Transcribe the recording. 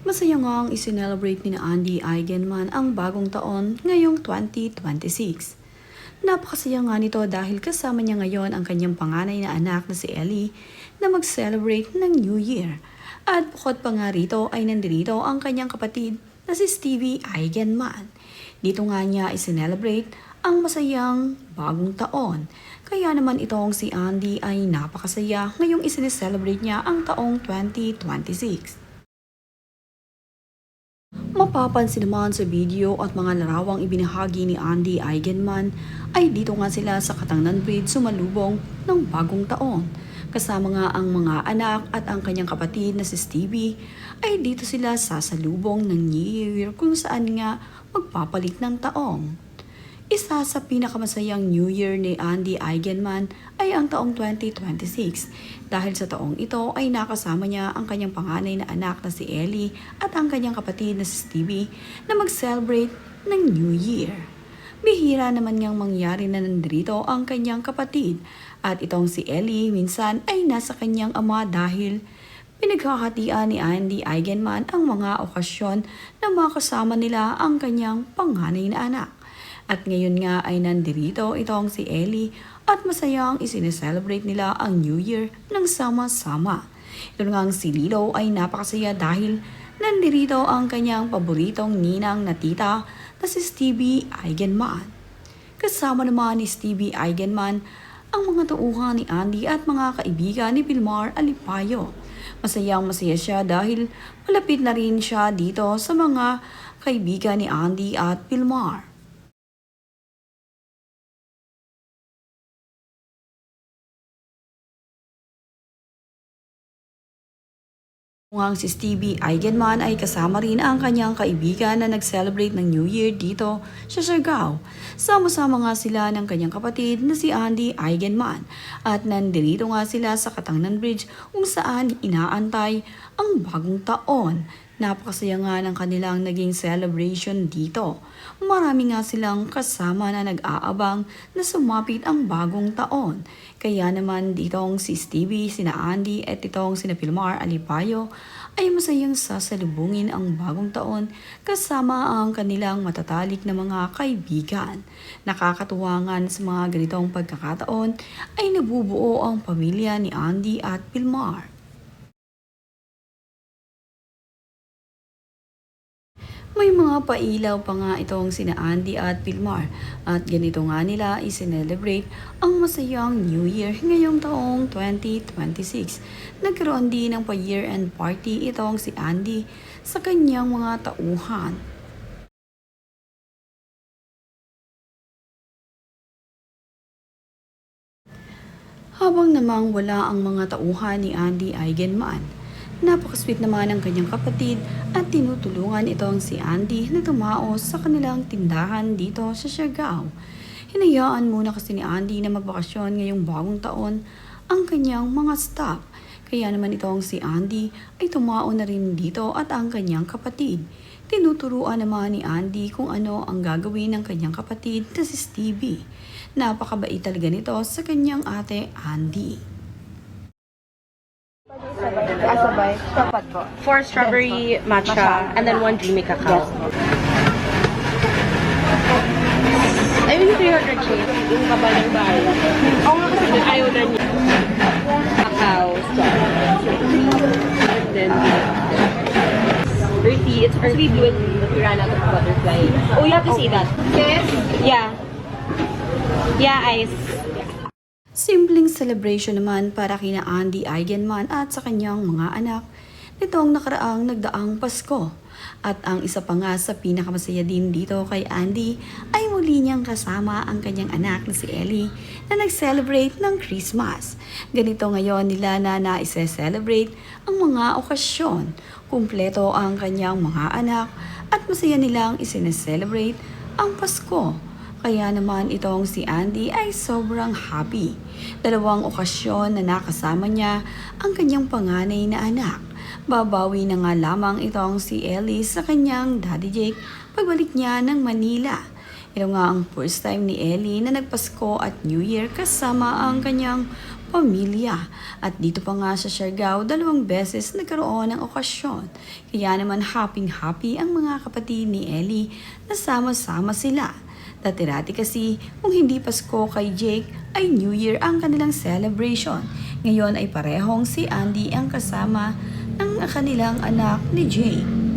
Masaya ngang isinelebrate ni Andy Eigenman ang bagong taon ngayong 2026. Napakasaya nga nito dahil kasama niya ngayon ang kanyang panganay na anak na si Ellie na mag-celebrate ng New Year. At bukod pa nga rito ay nandirito ang kanyang kapatid na si Stevie Eigenman. Dito nga niya isinelebrate ang masayang bagong taon. Kaya naman itong si Andy ay napakasaya ngayong isineselebrate niya ang taong 2026. Mapapansin naman sa video at mga larawang ibinahagi ni Andy Eigenman ay dito nga sila sa Katangnan Bridge sumalubong ng bagong taon. Kasama nga ang mga anak at ang kanyang kapatid na si Stevie ay dito sila sasalubong ng New Year kung saan nga magpapalit ng taong. Isa sa pinakamasayang New Year ni Andy Eigenman ay ang taong 2026 dahil sa taong ito ay nakasama niya ang kanyang panganay na anak na si Ellie at ang kanyang kapatid na si Stevie na mag-celebrate ng New Year. Bihira naman ngang mangyari na nandito ang kanyang kapatid at itong si Ellie minsan ay nasa kanyang ama dahil pinaghahatian ni Andy Eigenman ang mga okasyon na makasama nila ang kanyang panganay na anak. At ngayon nga ay nandirito itong si Ellie at masayang isineselebrate nila ang New Year ng sama-sama. Ito nga si Lilo ay napakasaya dahil nandirito ang kanyang paboritong ninang na tita na si Stevie Eigenman. Kasama naman ni Stevie Eigenman ang mga tauhan ni Andy at mga kaibigan ni Pilmar Alipayo. Masayang masaya siya dahil malapit na rin siya dito sa mga kaibigan ni Andy at Pilmar. Ngang si Stevie Eigenman ay kasama rin ang kanyang kaibigan na nag-celebrate ng New Year dito sa Siargao. Sama-sama nga sila ng kanyang kapatid na si Andy Eigenman at nandito nga sila sa Katangnan Bridge kung saan inaantay ang bagong taon. Napakasaya nga ng kanilang naging celebration dito. Marami nga silang kasama na nag-aabang na sumapit ang bagong taon. Kaya naman ditong si Stevie, sina Andy at itong sina Pilmar Alipayo ay masayang sasalubungin ang bagong taon kasama ang kanilang matatalik na mga kaibigan. Nakakatuwa nga sa mga ganitong pagkakataon ay nabubuo ang pamilya ni Andy at Pilmar. May mga pailaw pa nga itong sina Andy at Pilmar at ganito nga nila isinelebrate ang masayang New Year ngayong taong 2026. Nagkaroon din ng pa-year-end party itong si Andy sa kanyang mga tauhan. Habang namang wala ang mga tauhan ni Andy Eigenman, napakasweet naman ang kanyang kapatid at tinutulungan itong si Andy na tumaos sa kanilang tindahan dito sa Siargao. Hinayaan muna kasi ni Andy na magbakasyon ngayong bagong taon ang kanyang mga staff. Kaya naman itong si Andy ay tumao na rin dito at ang kanyang kapatid. Tinuturuan naman ni Andy kung ano ang gagawin ng kanyang kapatid na si Stevie. Napakabait talaga nito sa kanyang ate Andy. Sabay. Dapat po. 4 strawberry matcha, and then 1 dreamy cacao. I mean, 300 cheese. Yung kabalang bahay. Oo nga kasi ayaw na niya. Cacao. And then, earthy. It's earthy blue and we ran out of butterfly. Oh, you have to say that. Yes. Yeah. Yeah, ice. Simpleng celebration naman para kina Andy Eigenman at sa kanyang mga anak nitong nakaraang nagdaang Pasko. At ang isa pa nga sa pinakamasaya din dito kay Andy ay muli niyang kasama ang kanyang anak na si Ellie na nag-celebrate ng Christmas. Ganito ngayon nila na naise-celebrate ang mga okasyon. Kumpleto ang kanyang mga anak at masaya nilang isine-celebrate ang Pasko. Kaya naman itong si Andy ay sobrang happy. Dalawang okasyon na nakasama niya ang kanyang panganay na anak. Babawi na nga lamang itong si Ellie sa kanyang Daddy Jake pagbalik niya ng Manila. Ito nga ang first time ni Ellie na nagpasko at New Year kasama ang kanyang pamilya. At dito pa nga sa Siargao, 2 beses nagkaroon ng okasyon. Kaya naman happy ang mga kapatid ni Ellie na sama-sama sila. Dati-dati kasi kung hindi Pasko kay Jake ay New Year ang kanilang celebration. Ngayon ay parehong si Andy ang kasama ng kanilang anak ni Jake.